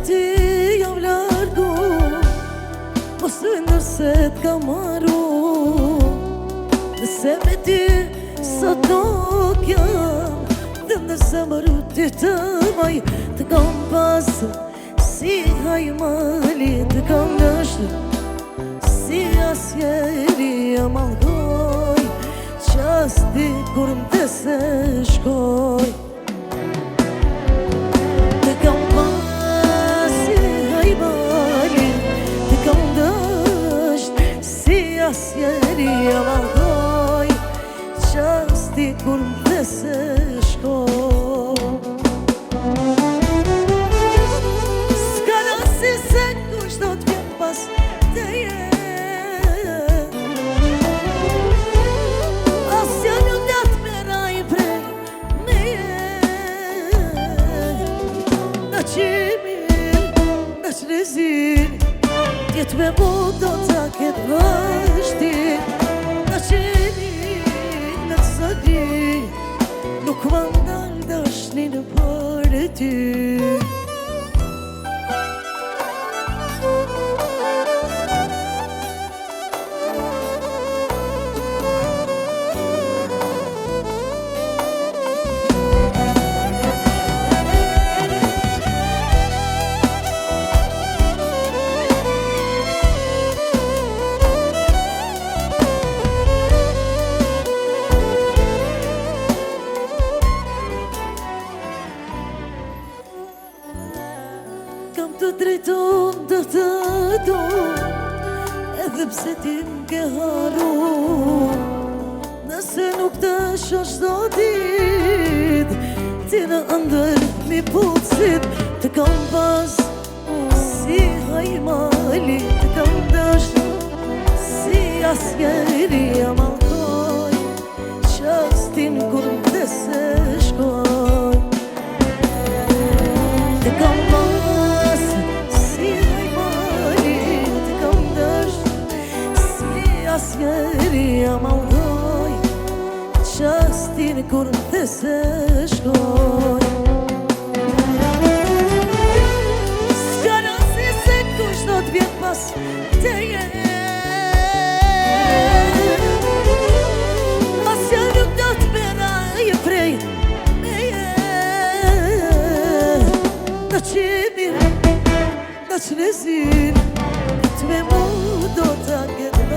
ti jam largu, mos të nërse t'ka maru. Nëse me ty sa tok jam, dhe në zemër ty të maj, të kam pasë si hajmali, të kam nështër si asjeri e malkoj, qasti kur më të se shkoj. Të kam pas si hajmali, të kam nështër si asjeri e malkoj, qasti kur më të se shkoj. S'ka rasi se kush do t'vjen pas teje, asja nuk da t'meraj prej meje. Në qimin, në qrezin, tjetë me mu do t'a ketë vështin. Në qimin, në t'sëri, nuk më ndalë dashnin për ty. Kam të drejton të të do, edhe pse ti m'ke haru. Nëse nuk të shosh do dit, ti në ndër mi pucit. Të kam pas si hajmali, të kam dësht si asjeri e malkoj, qastin kur m'te se shkoj. Të kam pas si hajmali, të kam dësht si asjeri e malkoj, qastin kur m'te se shkoj. S'ka rasi se kush do t'vjen pas teje, asja nuk do t'meraj prej meje. Në qimin, në qrezin, t'me mu do t'a ketë